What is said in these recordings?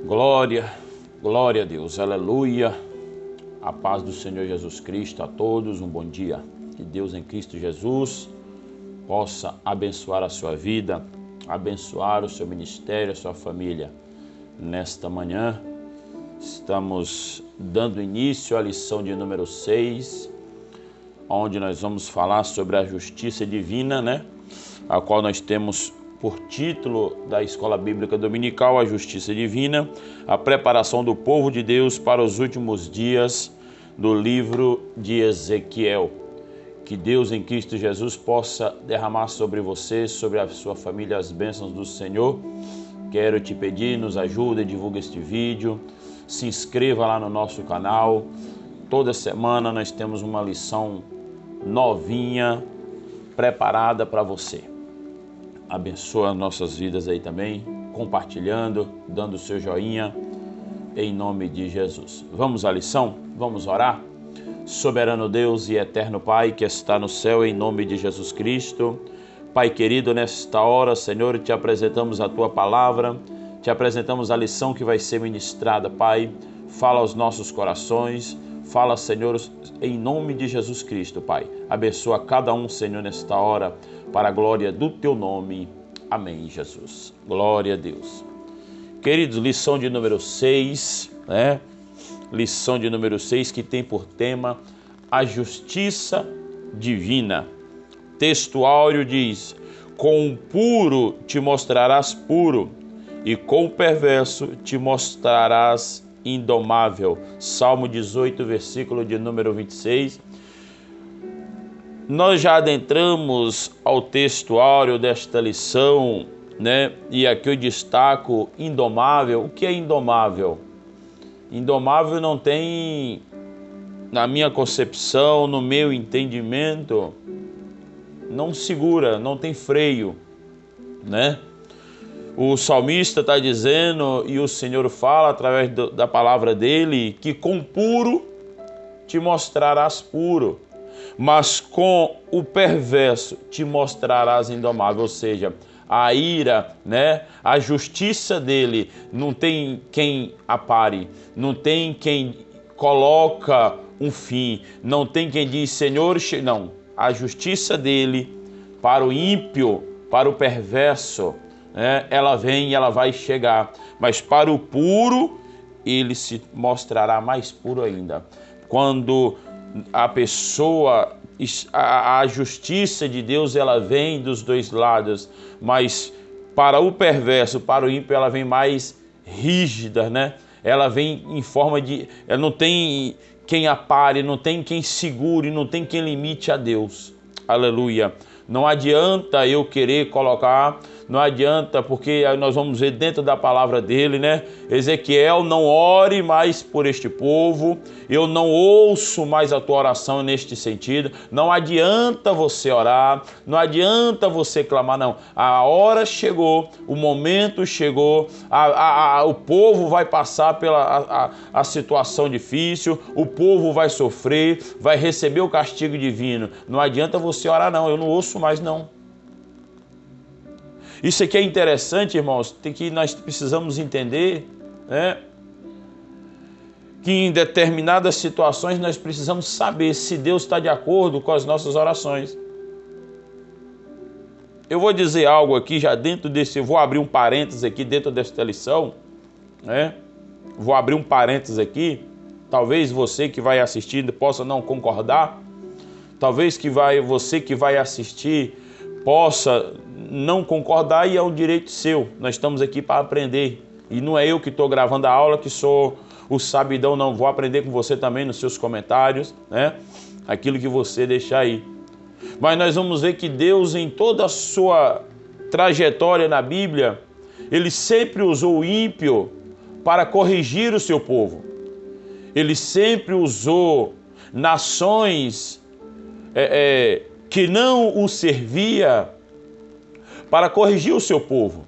Glória, glória a Deus, aleluia. A paz do Senhor Jesus Cristo a todos, um bom dia. Que Deus em Cristo Jesus possa abençoar a sua vida, abençoar o seu ministério, a sua família. Nesta manhã, estamos dando início à lição de número 6, onde nós vamos falar sobre a justiça divina, a qual nós temos por título da Escola Bíblica Dominical, a Justiça Divina, a preparação do povo de Deus para os últimos dias do livro de Ezequiel. Que Deus em Cristo Jesus possa derramar sobre você, sobre a sua família, as bênçãos do Senhor. Quero te pedir, nos ajude, divulgue este vídeo, se inscreva lá no nosso canal. Toda semana nós temos uma lição novinha preparada para você. Abençoa nossas vidas aí também, compartilhando, dando o seu joinha, em nome de Jesus. Vamos à lição? Vamos orar? Soberano Deus e eterno Pai que está no céu, em nome de Jesus Cristo. Pai querido, nesta hora, Senhor, te apresentamos a Tua palavra, te apresentamos a lição que vai ser ministrada, Pai. Fala aos nossos corações, fala, Senhor, em nome de Jesus Cristo, Pai. Abençoa cada um, Senhor, nesta hora, para a glória do Teu nome. Amém, Jesus. Glória a Deus. Queridos, lição de número 6, Lição de número 6, que tem por tema a justiça divina. Texto áureo diz: com o puro te mostrarás puro, e com o perverso te mostrarás indomável. Salmo 18, versículo de número 26. Nós já adentramos ao texto áureo desta lição, E aqui eu destaco indomável. O que é indomável? Indomável não tem, na minha concepção, no meu entendimento, não segura, não tem freio, O salmista está dizendo, e o Senhor fala através da palavra dele, que com puro te mostrarás puro, mas com o perverso te mostrarás indomável. Ou seja, a ira, a justiça dele não tem quem apare, não tem quem coloca um fim, não tem quem diz, Senhor, não. A justiça dele para o ímpio, para o perverso, ela vem e ela vai chegar, mas para o puro, ele se mostrará mais puro ainda. Quando a pessoa, a justiça de Deus, ela vem dos dois lados, mas para o perverso, para o ímpio, ela vem mais rígida, Ela vem em forma de, ela não tem quem apare, não tem quem segure, não tem quem limite a Deus. Aleluia. Não adianta eu querer colocar, não adianta, porque nós vamos ver dentro da palavra dele, Ezequiel, não ore mais por este povo, eu não ouço mais a tua oração neste sentido. Não adianta você orar, não adianta você clamar, não. A hora chegou, o momento chegou, o povo vai passar pela a situação difícil, o povo vai sofrer, vai receber o castigo divino. Não adianta você orar, não, eu não ouço mais, não. Isso aqui é interessante, irmãos, que nós precisamos entender, que em determinadas situações nós precisamos saber se Deus está de acordo com as nossas orações. Eu vou dizer algo aqui já dentro desse, eu vou abrir um parênteses aqui dentro desta lição, Vou abrir um parênteses aqui, talvez você que vai assistir possa não concordar, talvez você que vai assistir possa não concordar, e é um direito seu. Nós estamos aqui para aprender, e não é eu que estou gravando a aula que sou o sabidão, não. Vou aprender com você também nos seus comentários, aquilo que você deixar aí. Mas nós vamos ver que Deus, em toda a sua trajetória na Bíblia, ele sempre usou o ímpio para corrigir o seu povo. Ele sempre usou nações que não o servia para corrigir o seu povo.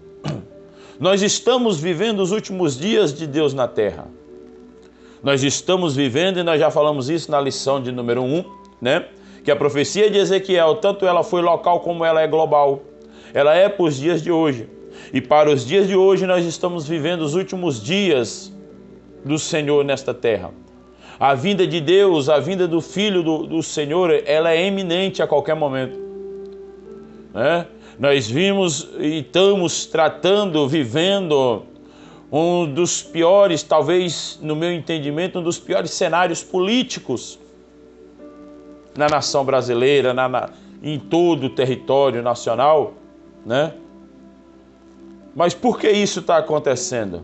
Nós estamos vivendo os últimos dias de Deus na terra. Nós estamos vivendo, e nós já falamos isso na lição de número 1, que a profecia de Ezequiel, tanto ela foi local como ela é global. Ela é para os dias de hoje. E para os dias de hoje nós estamos vivendo os últimos dias do Senhor nesta terra. A vinda de Deus, a vinda do Filho do Senhor, ela é iminente a qualquer momento, né? Nós vimos e estamos tratando, vivendo um dos piores, talvez no meu entendimento, um dos piores cenários políticos na nação brasileira, em todo o território nacional, né? Mas por que isso está acontecendo?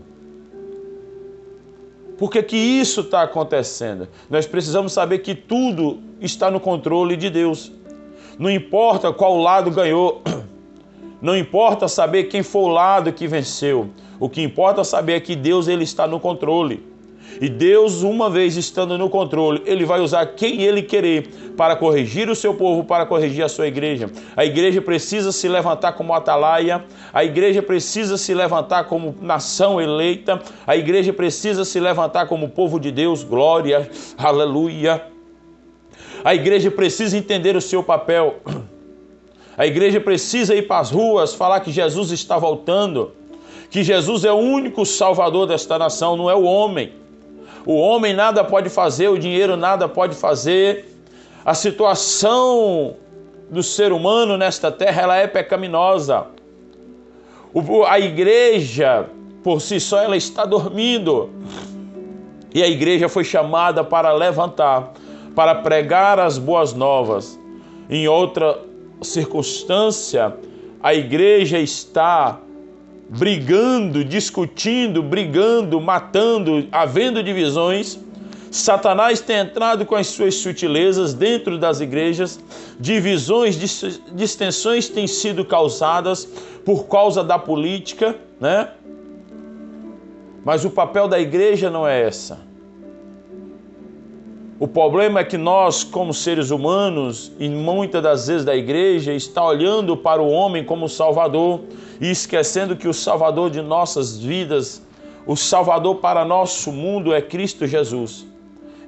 Por que isso está acontecendo? Nós precisamos saber que tudo está no controle de Deus. Não importa qual lado ganhou, não importa saber quem foi o lado que venceu. O que importa saber é que Deus, ele está no controle. E Deus, uma vez estando no controle, ele vai usar quem ele querer para corrigir o seu povo, para corrigir a sua igreja. A igreja precisa se levantar como atalaia, a igreja precisa se levantar como nação eleita, a igreja precisa se levantar como povo de Deus, glória, aleluia. A igreja precisa entender o seu papel. A igreja precisa ir para as ruas, falar que Jesus está voltando, que Jesus é o único salvador desta nação, não é o homem. O homem nada pode fazer, o dinheiro nada pode fazer. A situação do ser humano nesta terra, ela é pecaminosa. A igreja, por si só, ela está dormindo. E a igreja foi chamada para levantar, para pregar as boas novas. Em outra circunstância, a igreja está brigando, discutindo, matando, havendo divisões. Satanás tem entrado com as suas sutilezas dentro das igrejas. Divisões, distensões têm sido causadas por causa da política, né? Mas o papel da igreja não é essa. O problema é que nós, como seres humanos, e muitas das vezes da igreja, está olhando para o homem como Salvador e esquecendo que o Salvador de nossas vidas, o Salvador para nosso mundo é Cristo Jesus.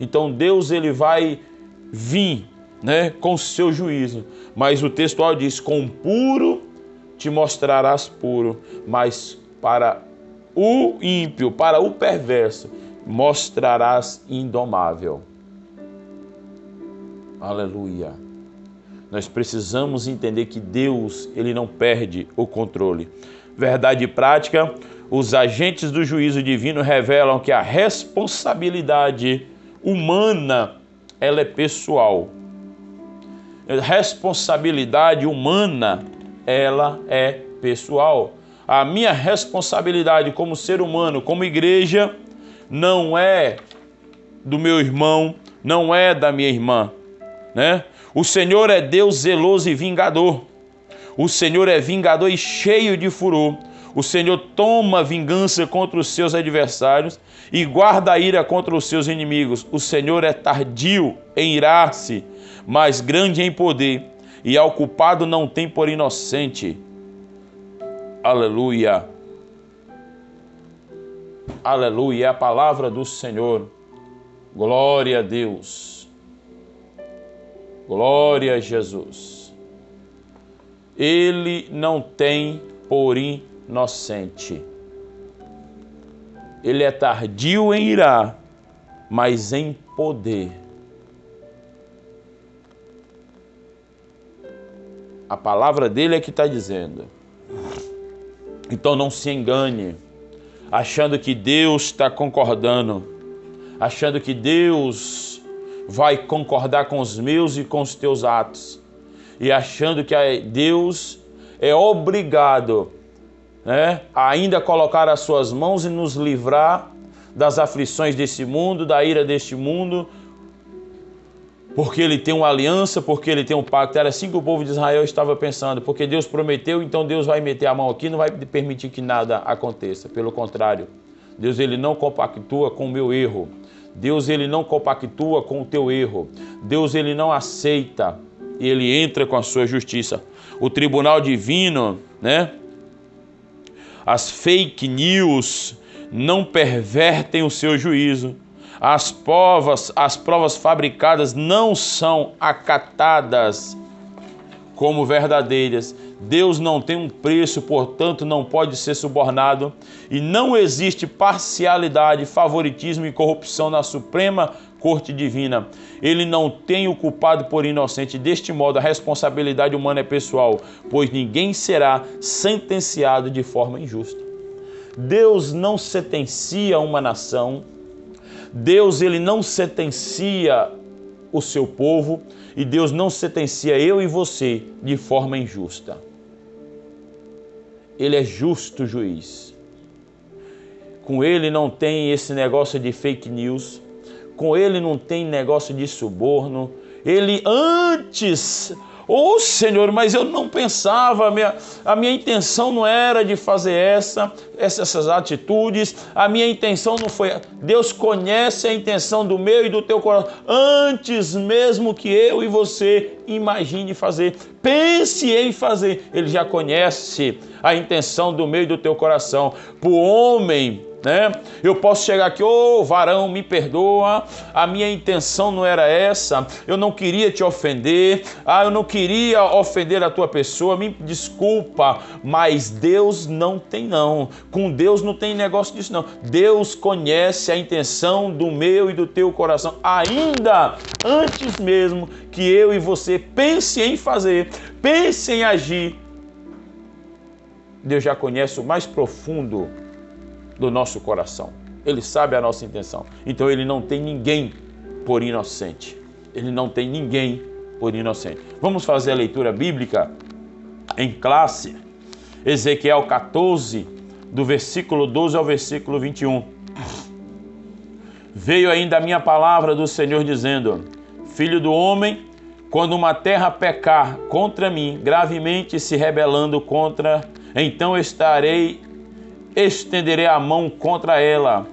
Então Deus, ele vai vir, né, com o seu juízo. Mas o textual diz, com puro te mostrarás puro, mas para o ímpio, para o perverso, mostrarás indomável. Aleluia. Nós precisamos entender que Deus, ele não perde o controle. Verdade prática, os agentes do juízo divino revelam que a responsabilidade humana, ela é pessoal. A responsabilidade humana, ela é pessoal. A minha responsabilidade como ser humano, como igreja, não é do meu irmão, não é da minha irmã, né? O Senhor é Deus zeloso e vingador. O Senhor é vingador e cheio de furor. O Senhor toma vingança contra os seus adversários e guarda a ira contra os seus inimigos. O Senhor é tardio em irar-se, mas grande em poder, e ao culpado não tem por inocente. Aleluia. Aleluia, é a palavra do Senhor. Glória a Deus. Glória a Jesus. Ele não tem por inocente. Ele é tardio em irar, mas em poder. A palavra dele é que está dizendo. Então não se engane, achando que Deus está concordando, achando que Deus vai concordar com os meus e com os teus atos, e achando que Deus é obrigado, né, a ainda colocar as suas mãos e nos livrar das aflições desse mundo, da ira deste mundo, porque ele tem uma aliança, porque ele tem um pacto. Era assim que o povo de Israel estava pensando, porque Deus prometeu, então Deus vai meter a mão aqui, não vai permitir que nada aconteça. Pelo contrário, Deus, ele não compactua com o meu erro. Deus, ele não compactua com o teu erro. Deus, ele não aceita, e ele entra com a sua justiça. O tribunal divino, né? As fake news não pervertem o seu juízo. As provas fabricadas não são acatadas como verdadeiras. Deus não tem um preço, portanto não pode ser subornado, e não existe parcialidade, favoritismo e corrupção na Suprema Corte Divina. Ele não tem o culpado por inocente. Deste modo, a responsabilidade humana é pessoal, pois ninguém será sentenciado de forma injusta. Deus não sentencia uma nação, Deus ele não sentencia o seu povo, e Deus não sentencia eu e você de forma injusta. Ele é justo juiz. Com ele não tem esse negócio de fake news, com ele não tem negócio de suborno. Ele antes, Senhor, mas eu não pensava, a minha intenção não era de fazer essas atitudes, a minha intenção não foi. Deus conhece a intenção do meu e do teu coração, antes mesmo que eu e você imagine fazer, pense em fazer, Ele já conhece a intenção do meu e do teu coração. Para o homem, eu posso chegar aqui, varão, me perdoa, a minha intenção não era essa, eu não queria te ofender, eu não queria ofender a tua pessoa, me desculpa, mas Deus não tem não, com Deus não tem negócio disso não. Deus conhece a intenção do meu e do teu coração, ainda antes mesmo que eu e você pense em fazer, pense em agir. Deus já conhece o mais profundo do nosso coração. Ele sabe a nossa intenção. Então ele não tem ninguém por inocente. Ele não tem ninguém por inocente. Vamos fazer a leitura bíblica em classe. Ezequiel 14, do versículo 12 ao versículo 21. Veio ainda a minha palavra do Senhor dizendo: Filho do homem, quando uma terra pecar contra mim, gravemente se rebelando contra, então estenderei a mão contra ela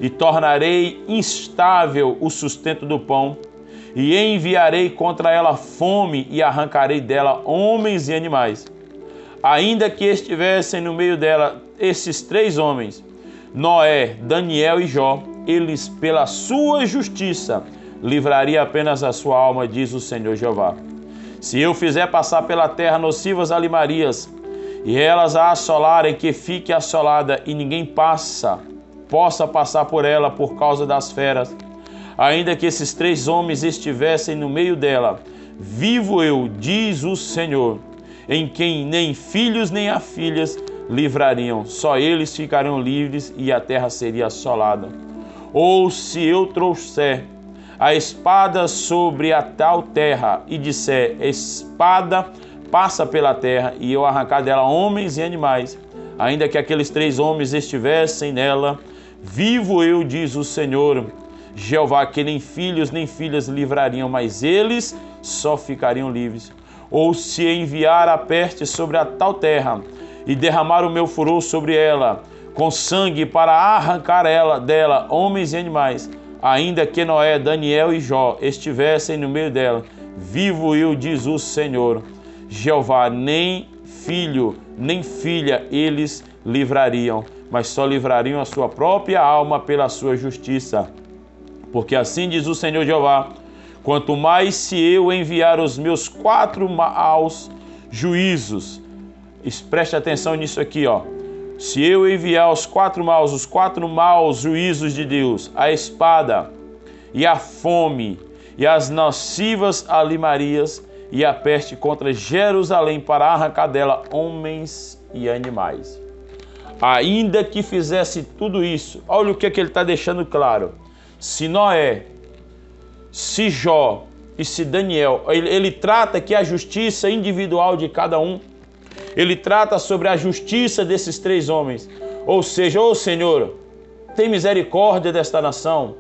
e tornarei instável o sustento do pão, e enviarei contra ela fome e arrancarei dela homens e animais. Ainda que estivessem no meio dela esses 3 homens, Noé, Daniel e Jó, eles pela sua justiça livraria apenas a sua alma, diz o Senhor Jeová. Se eu fizer passar pela terra nocivas alimarias, e elas a assolarem, que fique assolada e ninguém possa passar por ela por causa das feras, ainda que esses 3 homens estivessem no meio dela, vivo eu, diz o Senhor, em quem nem filhos nem a filhas livrariam, só eles ficariam livres e a terra seria assolada. Ou se eu trouxer a espada sobre a tal terra e disser: espada passa pela terra, e eu arrancar dela homens e animais, ainda que aqueles 3 homens estivessem nela, vivo eu, diz o Senhor Jeová, que nem filhos nem filhas livrariam, mas eles só ficariam livres. Ou se enviar a peste sobre a tal terra e derramar o meu furor sobre ela, com sangue para arrancar dela homens e animais, ainda que Noé, Daniel e Jó estivessem no meio dela, vivo eu, diz o Senhor Jeová, nem filho nem filha eles livrariam, mas só livrariam a sua própria alma pela sua justiça. Porque assim diz o Senhor Jeová: quanto mais se eu enviar os meus 4 maus juízos, preste atenção nisso aqui, se eu enviar os 4 maus juízos de Deus, a espada e a fome e as nocivas alimarias e a peste contra Jerusalém, para arrancar dela homens e animais. Ainda que fizesse tudo isso, olha o que ele está deixando claro. Se Noé, se Jó e se Daniel, ele trata aqui a justiça individual de cada um. Ele trata sobre a justiça desses 3 homens. Ou seja, Senhor, tem misericórdia desta nação.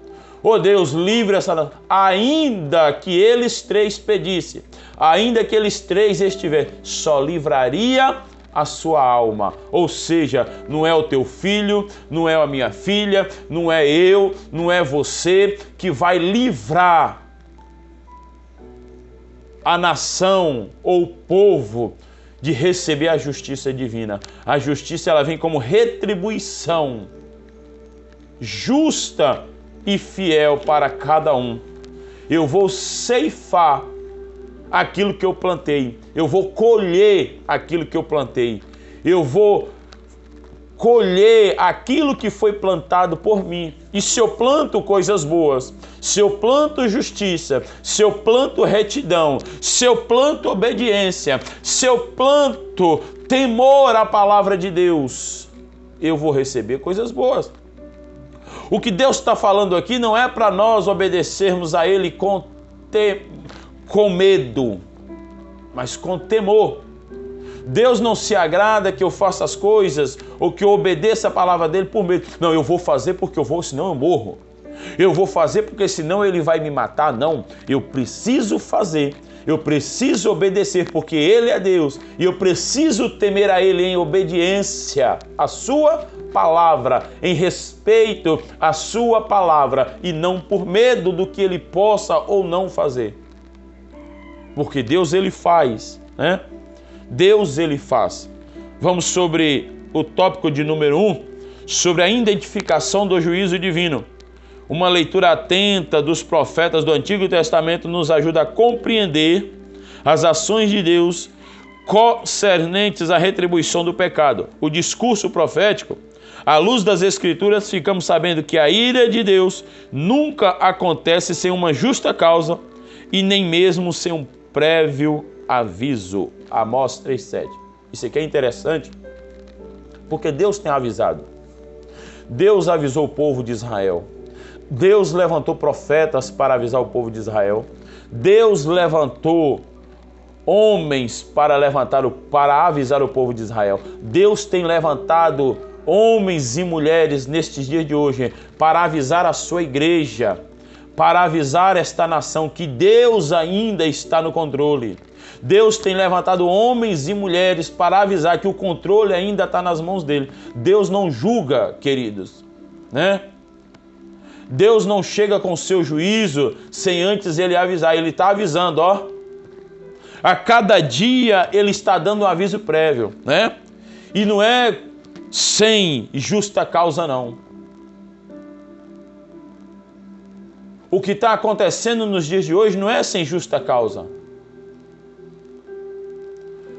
Deus, livre essa nação. Ainda que eles 3 pedissem, ainda que eles 3 estiverem, só livraria a sua alma. Ou seja, não é o teu filho, não é a minha filha, não é eu, não é você que vai livrar a nação ou o povo de receber a justiça divina. A justiça, ela vem como retribuição justa e fiel para cada um. Eu vou ceifar aquilo que eu plantei. Eu vou colher aquilo que eu plantei. Eu vou colher aquilo que foi plantado por mim. E se eu planto coisas boas, se eu planto justiça, se eu planto retidão, se eu planto obediência, se eu planto temor à palavra de Deus, eu vou receber coisas boas. O que Deus está falando aqui não é para nós obedecermos a Ele com medo, mas com temor. Deus não se agrada que eu faça as coisas ou que eu obedeça a palavra dele por medo. Não, eu vou fazer porque eu vou, senão eu morro. Eu vou fazer porque senão ele vai me matar. Não, eu preciso fazer. Eu preciso obedecer porque ele é Deus. E eu preciso temer a ele em obediência à sua palavra, em respeito à sua palavra e não por medo do que ele possa ou não fazer. Porque Deus ele faz, né? Deus ele faz. Vamos sobre o tópico de número 1, sobre a identificação do juízo divino. Uma leitura atenta dos profetas do Antigo Testamento nos ajuda a compreender as ações de Deus concernentes à retribuição do pecado. O discurso profético, à luz das Escrituras, ficamos sabendo que a ira de Deus nunca acontece sem uma justa causa e nem mesmo sem um prévio aviso. Amós 3,7. Isso aqui é interessante, porque Deus tem avisado. Deus avisou o povo de Israel. Deus levantou profetas para avisar o povo de Israel. Deus levantou homens para avisar o povo de Israel. Deus tem levantado homens e mulheres nestes dias de hoje para avisar a sua igreja, para avisar esta nação que Deus ainda está no controle. Deus tem levantado homens e mulheres para avisar que o controle ainda está nas mãos dele. Deus não julga, queridos, né? Deus não chega com o seu juízo sem antes ele avisar. Ele está avisando, ó. A cada dia ele está dando um aviso prévio, né? E não é sem justa causa, não. O que está acontecendo nos dias de hoje não é sem justa causa.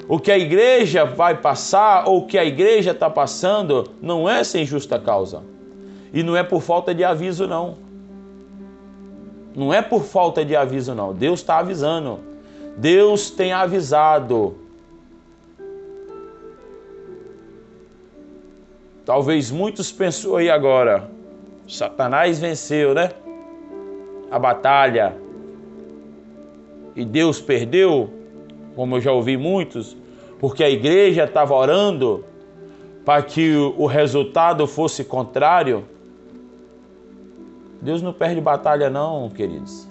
O que a igreja vai passar ou o que a igreja está passando não é sem justa causa. E não é por falta de aviso, não. Não é por falta de aviso, não. Deus está avisando. Deus tem avisado. Talvez muitos pensam aí agora, Satanás venceu, né? A batalha. E Deus perdeu, como eu já ouvi muitos, porque a igreja estava orando para que o resultado fosse contrário. Deus não perde batalha não, queridos.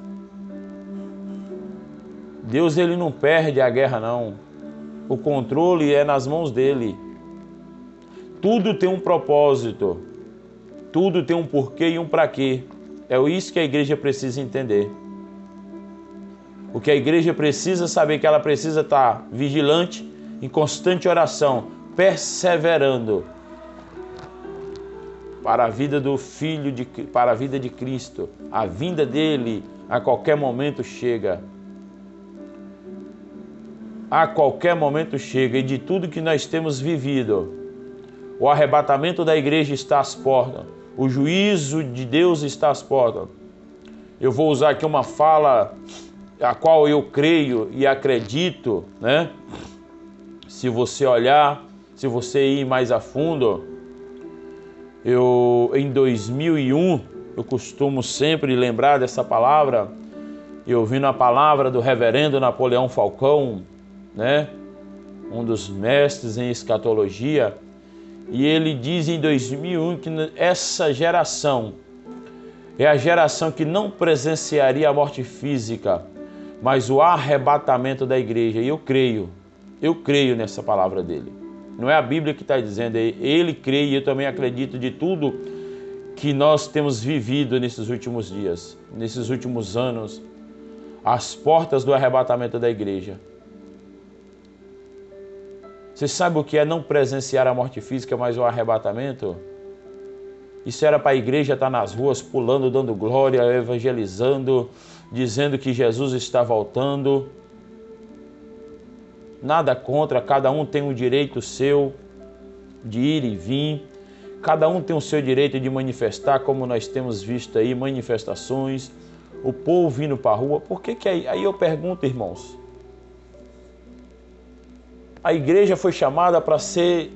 Deus ele não perde a guerra não. O controle é nas mãos dele. Tudo tem um propósito. Tudo tem um porquê e um para quê. É isso que a igreja precisa entender. O que a igreja precisa saber que ela precisa estar vigilante, em constante oração, perseverando para a vida do Filho, para a vida de Cristo. A vinda dele a qualquer momento chega. A qualquer momento chega. E de tudo que nós temos vivido, o arrebatamento da igreja está às portas. O juízo de Deus está às portas. Eu vou usar aqui uma fala a qual eu creio e acredito, né? Se você olhar, se você ir mais a fundo, em 2001, eu costumo sempre lembrar dessa palavra, eu ouvindo a palavra do reverendo Napoleão Falcão, né? Um dos mestres em escatologia, e ele diz em 2001 que essa geração é a geração que não presenciaria a morte física, mas o arrebatamento da igreja. E eu creio nessa palavra dele. Não é a Bíblia que está dizendo, ele crê e eu também acredito de tudo que nós temos vivido nesses últimos dias, nesses últimos anos, as portas do arrebatamento da igreja. Você sabe o que é não presenciar a morte física, mas o arrebatamento? Isso era para a igreja estar nas ruas, pulando, dando glória, evangelizando, dizendo que Jesus está voltando. nada contra, cada um tem um direito seu de ir e vir, cada um tem o seu direito de manifestar, como nós temos visto aí, manifestações, o povo vindo para a rua. Por que aí eu pergunto, irmãos, a igreja foi chamada para ser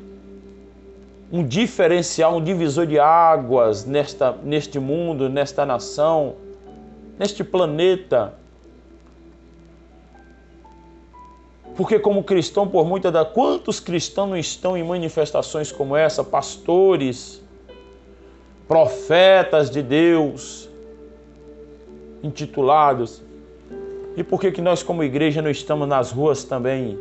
um diferencial, um divisor de águas neste mundo, nesta nação, neste planeta. Porque como cristão, por quantos cristãos não estão em manifestações como essa? Pastores, profetas de Deus, intitulados. E por que nós como igreja não estamos nas ruas também?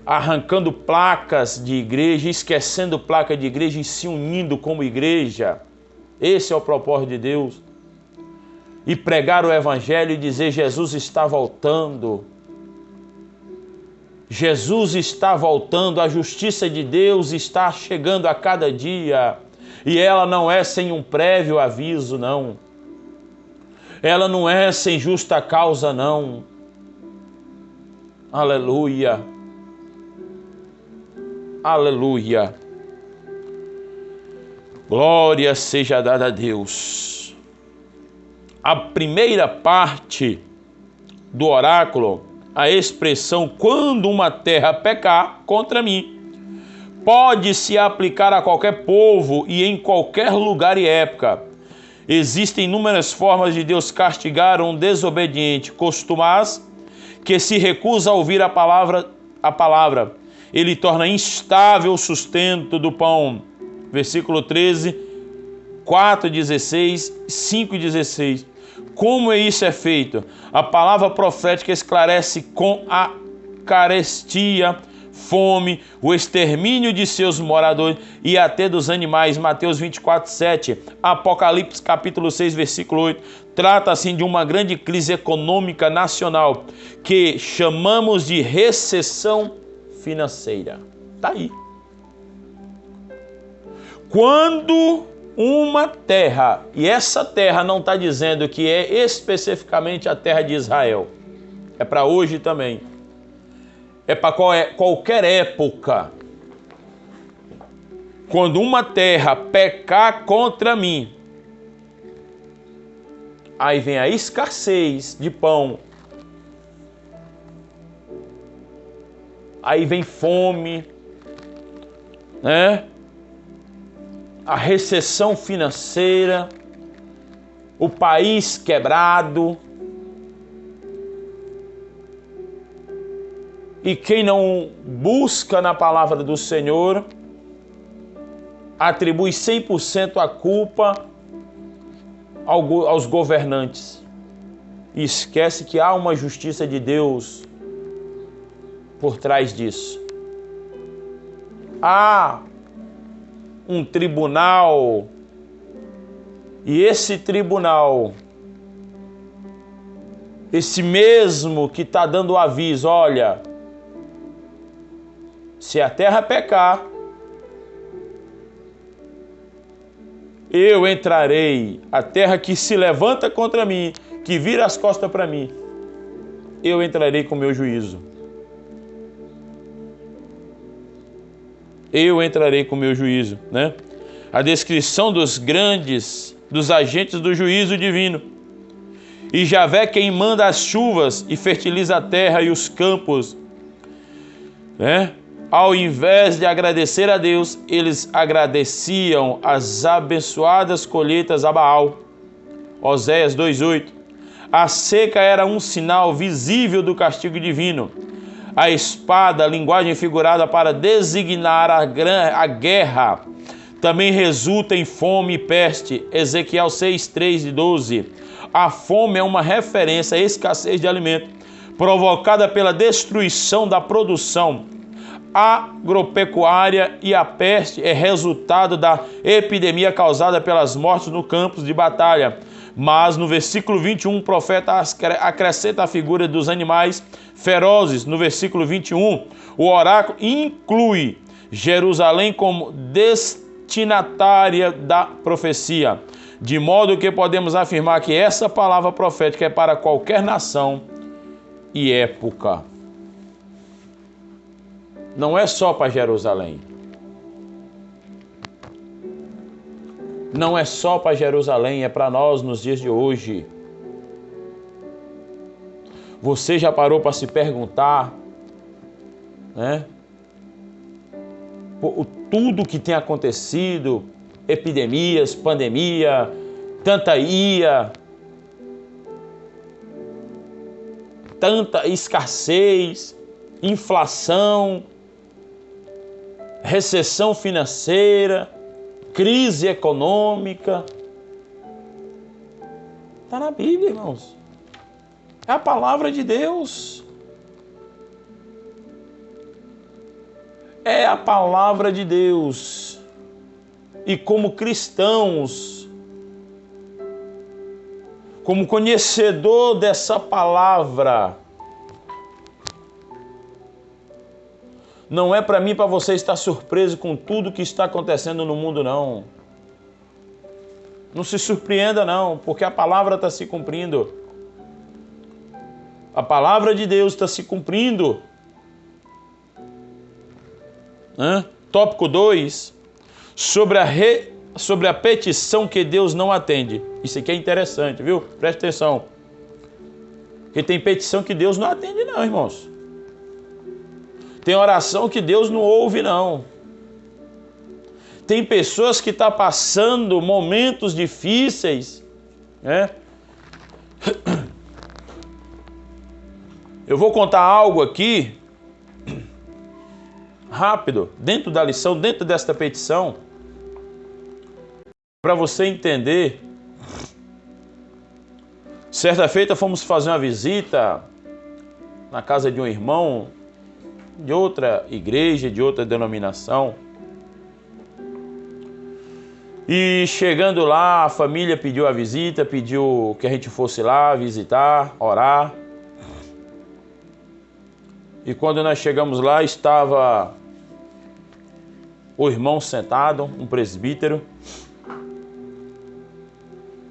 Arrancando placas de igreja, esquecendo placa de igreja e se unindo como igreja. Esse é o propósito de Deus. E pregar o evangelho e dizer: Jesus está voltando. Jesus está voltando, a justiça de Deus está chegando a cada dia. E ela não é sem um prévio aviso, não. Ela não é sem justa causa, não. Aleluia. Aleluia. Glória seja dada a Deus. A primeira parte do oráculo, a expressão quando uma terra pecar contra mim, pode se aplicar a qualquer povo e em qualquer lugar e época. Existem inúmeras formas de Deus castigar um desobediente, costumaz que se recusa a ouvir a palavra. Ele torna instável o sustento do pão. Versículo 13, 4:16, 5:16. Como isso é feito? A palavra profética esclarece com a carestia, fome, o extermínio de seus moradores e até dos animais. Mateus 24:7. Apocalipse capítulo 6, versículo 8. Trata assim de uma grande crise econômica nacional que chamamos de recessão financeira. Está aí. Quando uma terra, e essa terra não está dizendo que é especificamente a terra de Israel, é para hoje também, é para qualquer época. Quando uma terra pecar contra mim, aí vem a escassez de pão, aí vem fome, né? A recessão financeira, o país quebrado. E quem não busca na palavra do Senhor, atribui 100% a culpa aos governantes. E esquece que há uma justiça de Deus por trás disso. Há um tribunal, e esse tribunal, esse mesmo que está dando o aviso: olha, se a terra pecar, eu entrarei. A terra que se levanta contra mim, que vira as costas para mim, eu entrarei com o meu juízo. Eu entrarei com o meu juízo, né? A descrição dos agentes do juízo divino. E Javé quem manda as chuvas e fertiliza a terra e os campos, né? Ao invés de agradecer a Deus, eles agradeciam as abençoadas colheitas a Baal. Oséias 2:8. A seca era um sinal visível do castigo divino. A espada, linguagem figurada para designar a guerra, também resulta em fome e peste. Ezequiel 6:3-12. A fome é uma referência à escassez de alimento, provocada pela destruição da produção agropecuária, e a peste é resultado da epidemia causada pelas mortes no campos de batalha. Mas no versículo 21, o profeta acrescenta a figura dos animais ferozes. No versículo 21, o oráculo inclui Jerusalém como destinatária da profecia, de modo que podemos afirmar que essa palavra profética é para qualquer nação e época. Não é só para Jerusalém. Não é só para Jerusalém, é para nós nos dias de hoje. Você já parou para se perguntar, né? Tudo que tem acontecido, epidemias, pandemia, tanta ira, tanta escassez, inflação, recessão financeira, crise econômica. Está na Bíblia, irmãos. É a palavra de Deus. É a palavra de Deus. E como cristãos, como conhecedor dessa palavra, não é para mim, para você estar surpreso com tudo que está acontecendo no mundo, não. Não se surpreenda, não, porque a palavra está se cumprindo. A palavra de Deus está se cumprindo. Tópico 2, sobre a petição que Deus não atende. Isso aqui é interessante, viu? Preste atenção. Porque tem petição que Deus não atende, não, irmãos. Tem oração que Deus não ouve, não. Tem pessoas que estão passando momentos difíceis, né? Eu vou contar algo aqui, rápido, dentro da lição, dentro desta petição, para você entender. Certa feita fomos fazer uma visita na casa de um irmão de outra igreja, de outra denominação. E chegando lá, a família pediu a visita, pediu que a gente fosse lá visitar, orar. E quando nós chegamos lá, estava o irmão sentado, um presbítero,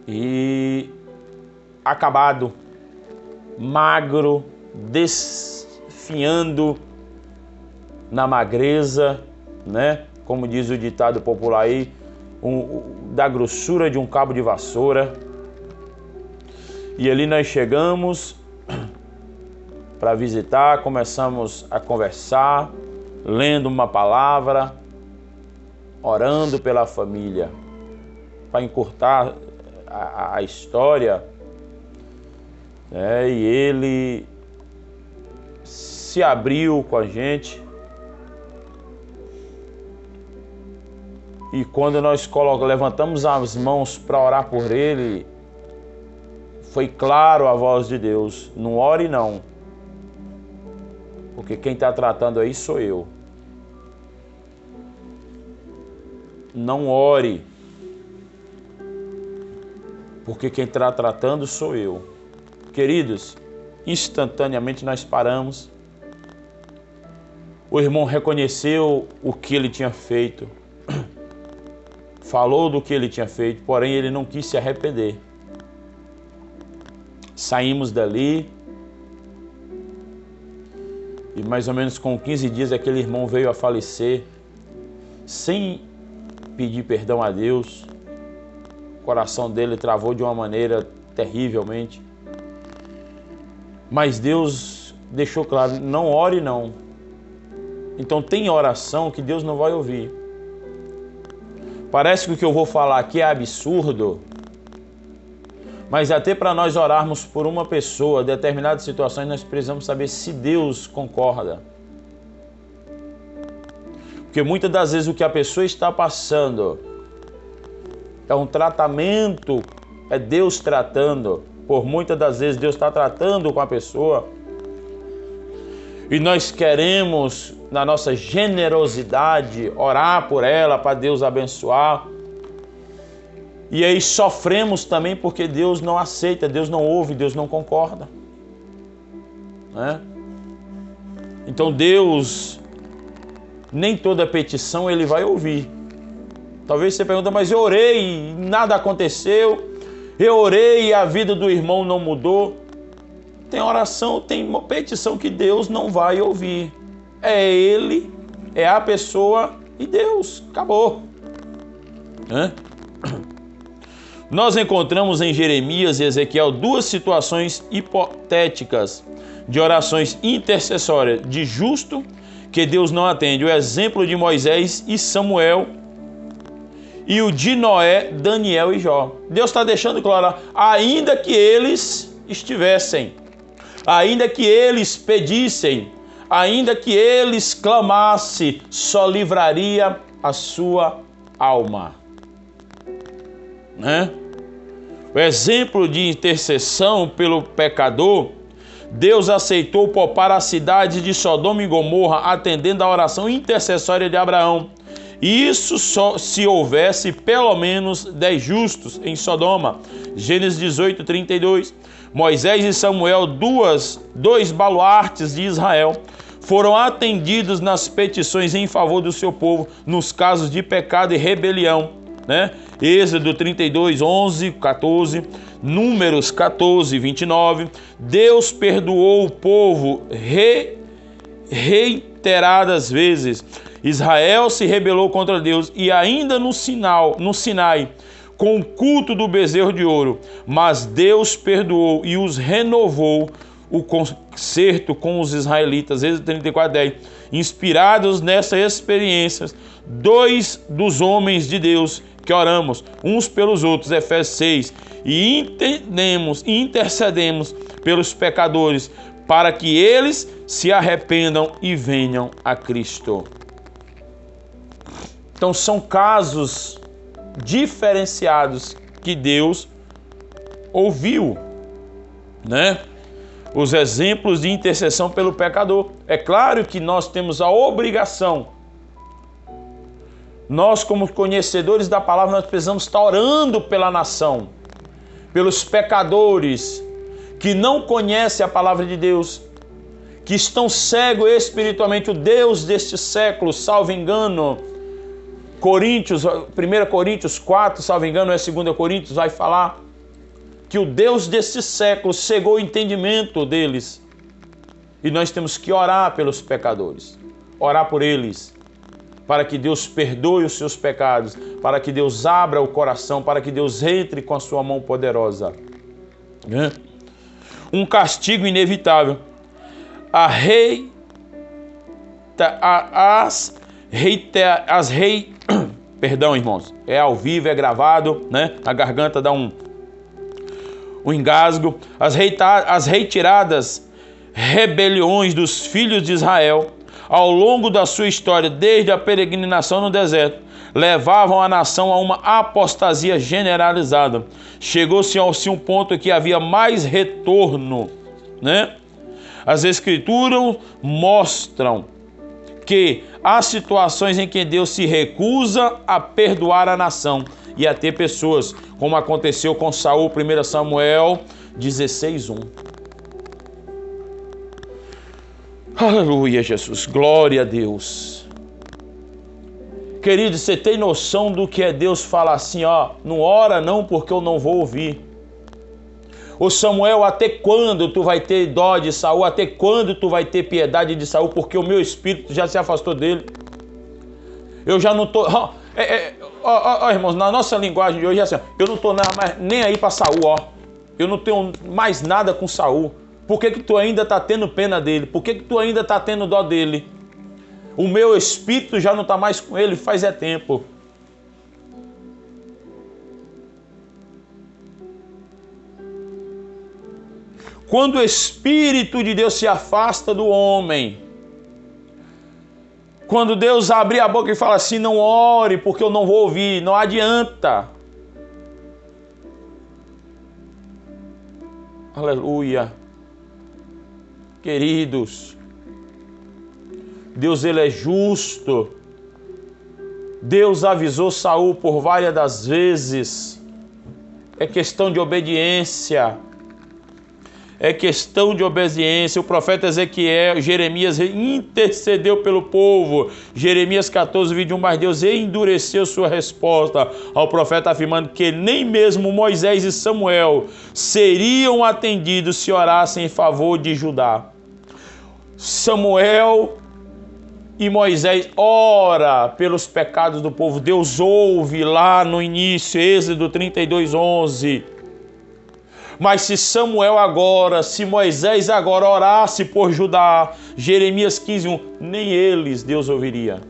e acabado, magro, desfinhando na magreza, né? Como diz o ditado popular aí, da grossura de um cabo de vassoura. E ali nós chegamos para visitar, começamos a conversar, lendo uma palavra, orando pela família. Para encurtar a história, e ele se abriu com a gente. E quando nós levantamos as mãos para orar por ele, foi claro a voz de Deus: não ore não, porque quem está tratando aí sou eu. Não ore, porque quem está tratando sou eu. Queridos, instantaneamente nós paramos. O irmão reconheceu o que ele tinha feito, falou do que ele tinha feito, porém ele não quis se arrepender. Saímos dali e mais ou menos com 15 dias aquele irmão veio a falecer sem pedir perdão a Deus. O coração dele travou de uma maneira terrivelmente. Mas Deus deixou claro: não ore não. Então tem oração que Deus não vai ouvir. Parece que o que eu vou falar aqui é absurdo, mas até para nós orarmos por uma pessoa, determinadas situações, nós precisamos saber se Deus concorda. Porque muitas das vezes o que a pessoa está passando é um tratamento, é Deus tratando. Por muitas das vezes Deus está tratando com a pessoa e nós queremos, na nossa generosidade, orar por ela para Deus abençoar. E aí sofremos também porque Deus não aceita, Deus não ouve, Deus não concorda, né? Então Deus, nem toda petição Ele vai ouvir. Talvez você pergunte: mas eu orei e nada aconteceu. Eu orei e a vida do irmão não mudou. Tem oração, tem uma petição que Deus não vai ouvir. É Ele é a pessoa e Deus. Acabou. Nós encontramos em Jeremias e Ezequiel duas situações hipotéticas de orações intercessórias de justo que Deus não atende. O exemplo de Moisés e Samuel e o de Noé, Daniel e Jó. Deus está deixando claro, ainda que eles estivessem, ainda que eles pedissem, ainda que eles clamassem, só livraria a sua alma. O exemplo de intercessão pelo pecador, Deus aceitou poupar a cidade de Sodoma e Gomorra atendendo à oração intercessória de Abraão. Isso só se houvesse pelo menos 10 justos em Sodoma. Gênesis 18, 32. Moisés e Samuel, dois baluartes de Israel, foram atendidos nas petições em favor do seu povo, nos casos de pecado e rebelião. Êxodo 32, 11, 14, Números 14, 29. Deus perdoou o povo reiteradas vezes. Israel se rebelou contra Deus e ainda no Sinai, com o culto do bezerro de ouro, mas Deus perdoou e os renovou o concerto com os israelitas. Êxodo 34, 10. Inspirados nessas experiências, dois dos homens de Deus que oramos uns pelos outros, Efésios 6, e intercedemos pelos pecadores para que eles se arrependam e venham a Cristo. Então são casos diferenciados que Deus ouviu, Os exemplos de intercessão pelo pecador. É claro que nós temos a obrigação, nós como conhecedores da palavra, nós precisamos estar orando pela nação, pelos pecadores que não conhecem a palavra de Deus, que estão cegos espiritualmente. O Deus deste século, salvo engano, 1 Coríntios 4, salvo engano, é 2 Coríntios, vai falar que o Deus desse século cegou o entendimento deles. E nós temos que orar pelos pecadores, orar por eles, para que Deus perdoe os seus pecados, para que Deus abra o coração, para que Deus entre com a sua mão poderosa. Um castigo inevitável. Perdão, irmãos, é ao vivo, é gravado, A garganta dá um engasgo. As reiteradas rebeliões dos filhos de Israel ao longo da sua história, desde a peregrinação no deserto, levavam a nação a uma apostasia generalizada. Chegou-se a um ponto que havia mais retorno, As Escrituras mostram que há situações em que Deus se recusa a perdoar a nação e a ter pessoas, como aconteceu com Saul, 1 Samuel 16, 1. Aleluia, Jesus, glória a Deus. Querido, você tem noção do que é Deus falar assim, não ora não, porque eu não vou ouvir. Ô Samuel, até quando tu vai ter dó de Saul? Até quando tu vai ter piedade de Saul? Porque o meu espírito já se afastou dele. Eu já não tô... irmãos, na nossa linguagem de hoje é assim, eu não tô nem aí para Saul, Eu não tenho mais nada com Saul. Por que tu ainda está tendo pena dele? Por que tu ainda está tendo dó dele? O meu espírito já não está mais com ele faz tempo. Quando o Espírito de Deus se afasta do homem, quando Deus abrir a boca e fala assim, não ore porque eu não vou ouvir, não adianta. Aleluia. Queridos, Deus ele é justo. Deus avisou Saul por várias das vezes. É questão de obediência. É questão de obediência. O profeta Jeremias intercedeu pelo povo. Jeremias 14, 21, mas Deus endureceu sua resposta ao profeta, afirmando que nem mesmo Moisés e Samuel seriam atendidos se orassem em favor de Judá. Samuel E Moisés ora pelos pecados do povo. Deus ouve lá no início, Êxodo 32:11. Mas se Moisés agora orasse por Judá, Jeremias 15:1, nem eles Deus ouviria.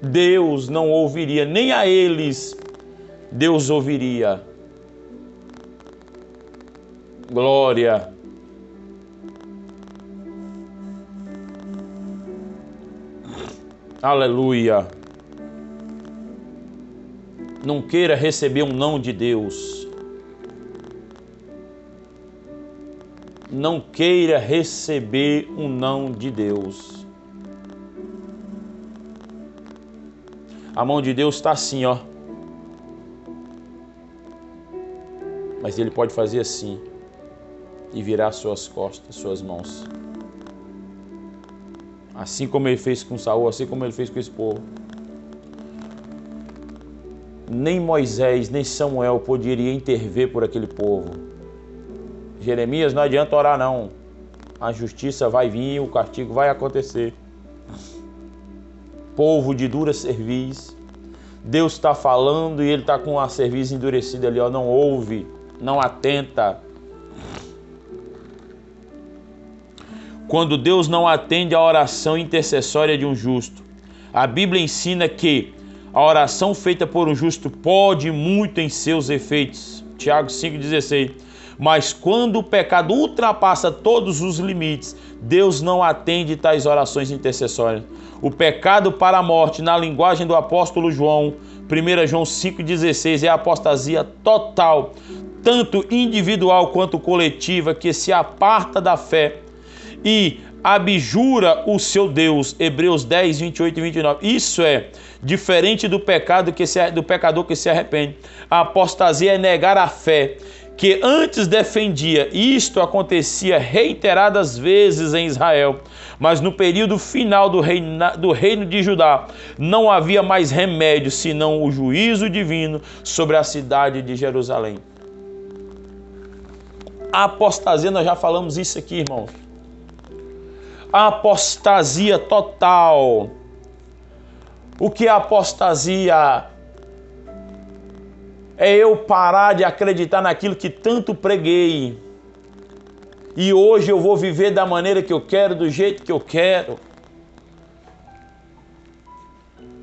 Deus não ouviria, nem a eles Deus ouviria. Glória. Aleluia. Não queira receber um não de Deus. Não queira receber um não de Deus. A mão de Deus está assim, ó. Mas Ele pode fazer assim e virar suas costas, suas mãos. Assim como Ele fez com Saul, assim como Ele fez com esse povo. Nem Moisés, nem Samuel poderia intervir por aquele povo. Jeremias, não adianta orar não. A justiça vai vir, o castigo vai acontecer. Povo de dura cerviz. Deus está falando e ele está com a cerviz endurecida ali, ó, não ouve, não atenta. Quando Deus não atende à oração intercessória de um justo, a Bíblia ensina que a oração feita por um justo pode muito em seus efeitos. Tiago 5,16. Mas quando o pecado ultrapassa todos os limites, Deus não atende tais orações intercessórias. O pecado para a morte, na linguagem do apóstolo João, 1 João 5,16, é a apostasia total, tanto individual quanto coletiva, que se aparta da fé e abjura o seu Deus. Hebreus 10, 28 e 29. Isso é diferente do pecador que se arrepende. A apostasia é negar a fé que antes defendia. Isto acontecia reiteradas vezes em Israel, mas no período final do reino de Judá não havia mais remédio senão o juízo divino sobre a cidade de Jerusalém. A apostasia, nós já falamos isso aqui, irmãos. A apostasia total. O que é apostasia? É eu parar de acreditar naquilo que tanto preguei. E hoje eu vou viver da maneira que eu quero, do jeito que eu quero.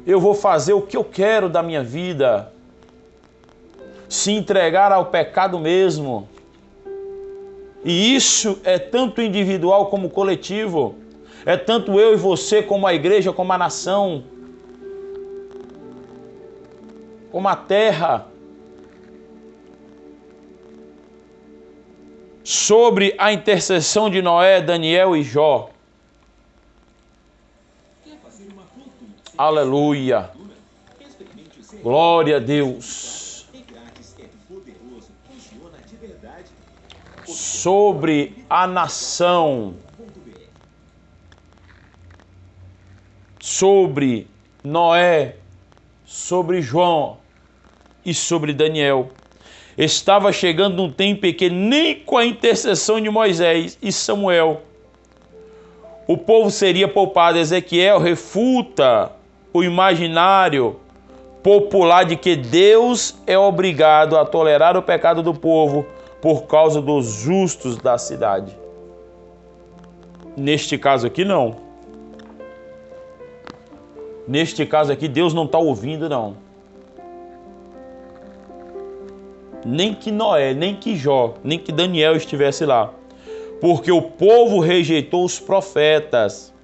Eu vou fazer o que eu quero da minha vida. Se entregar ao pecado mesmo. E isso é tanto individual como coletivo. É tanto eu e você, como a igreja, como a nação, como a terra. Sobre a intercessão de Noé, Daniel e Jó. Aleluia. Glória a Deus. Sobre a nação. Sobre Noé, sobre João e sobre Daniel. Estava chegando um tempo em que nem com a intercessão de Moisés e Samuel o povo seria poupado. Ezequiel refuta o imaginário popular de que Deus é obrigado a tolerar o pecado do povo por causa dos justos da cidade. Neste caso aqui, não. Neste caso aqui, Deus não está ouvindo, não. Nem que Noé, nem que Jó, nem que Daniel estivesse lá. Porque o povo rejeitou os profetas.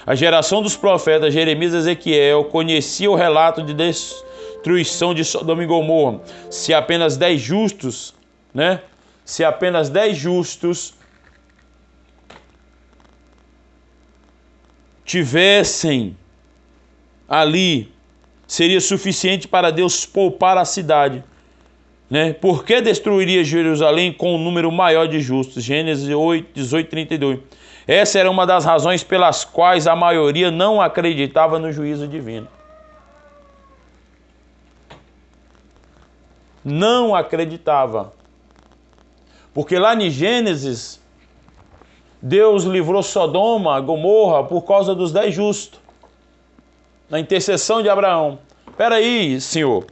A geração dos profetas Jeremias e Ezequiel conhecia o relato de destruição de Sodoma e Gomorra. Se apenas 10 justos, Se apenas 10 justos tivessem ali, seria suficiente para Deus poupar a cidade. Por que destruiria Jerusalém com um número maior de justos? Gênesis 8, 18, 32. Essa era uma das razões pelas quais a maioria não acreditava no juízo divino. Não acreditava. Porque lá em Gênesis Deus livrou Sodoma, Gomorra, por causa dos 10 justos. Na intercessão de Abraão. Espera aí, Senhor.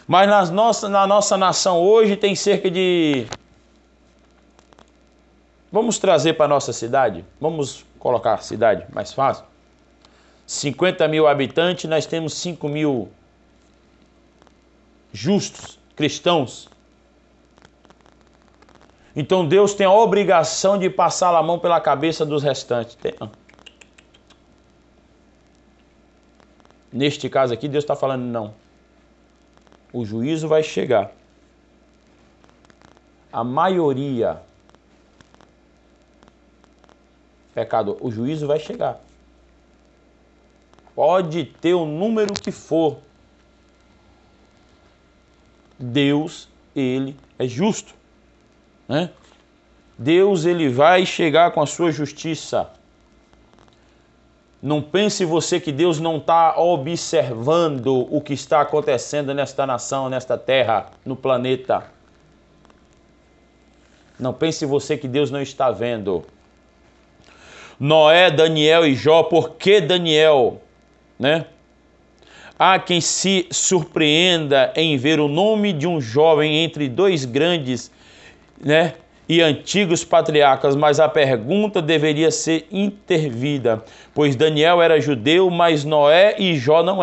Mas na nossa nação hoje tem cerca de... Vamos trazer para a nossa cidade? Vamos colocar a cidade mais fácil? 50 mil habitantes, nós temos 5 mil justos, cristãos. Então Deus tem a obrigação de passar a mão pela cabeça dos restantes. Neste caso aqui, Deus está falando não. O juízo vai chegar. A maioria pecador, o juízo vai chegar. Pode ter o número que for. Deus, ele é justo, né? Deus, ele vai chegar com a sua justiça. Não pense você que Deus não está observando o que está acontecendo nesta nação, nesta terra, no planeta. Não pense você que Deus não está vendo. Noé, Daniel e Jó, por que Daniel, né? Há quem se surpreenda em ver o nome de um jovem entre dois grandes, né, e antigos patriarcas, mas a pergunta deveria ser intervida, pois Daniel era judeu, mas Noé e Jó não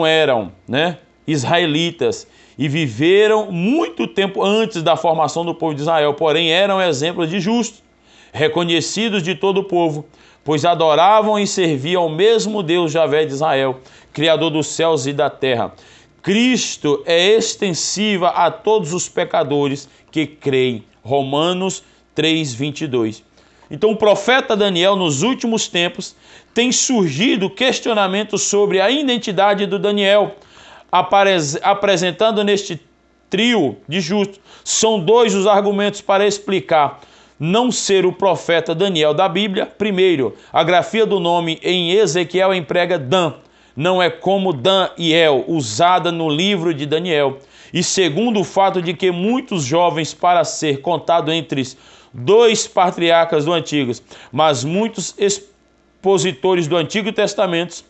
eram, né, israelitas, e viveram muito tempo antes da formação do povo de Israel, porém eram exemplos de justos, reconhecidos de todo o povo, pois adoravam e serviam ao mesmo Deus Javé de Israel, Criador dos céus e da terra. Cristo é extensiva a todos os pecadores que creem. Romanos 3:22. Então o profeta Daniel, nos últimos tempos, tem surgido questionamentos sobre a identidade do Daniel, apresentando neste trio de justos. São 2 os argumentos para explicar não ser o profeta Daniel da Bíblia. Primeiro, a grafia do nome em Ezequiel emprega Dan, não é como Daniel, usada no livro de Daniel. E segundo, o fato de que muitos jovens, para ser contado entre os 2 patriarcas do Antigo, mas muitos expositores do Antigo Testamento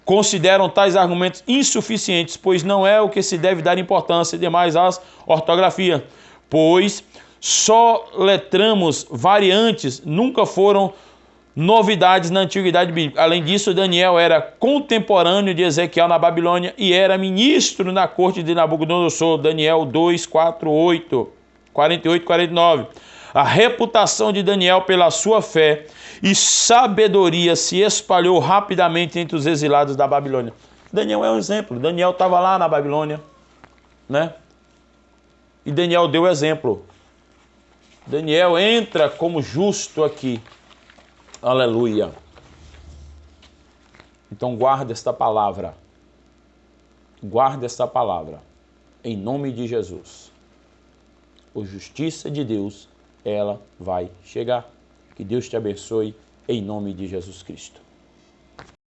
consideram tais argumentos insuficientes, pois não é o que se deve dar importância demais às ortografias, pois só letramos variantes, nunca foram novidades na antiguidade bíblica. Além disso, Daniel era contemporâneo de Ezequiel na Babilônia e era ministro na corte de Nabucodonosor. Daniel 2, 48, 49. A reputação de Daniel pela sua fé e sabedoria se espalhou rapidamente entre os exilados da Babilônia. Daniel é um exemplo. Daniel estava lá na Babilônia, né? E Daniel deu exemplo. Daniel entra como justo aqui. Aleluia. Então guarda esta palavra. Guarda esta palavra. Em nome de Jesus. A justiça de Deus, ela vai chegar. Que Deus te abençoe em nome de Jesus Cristo.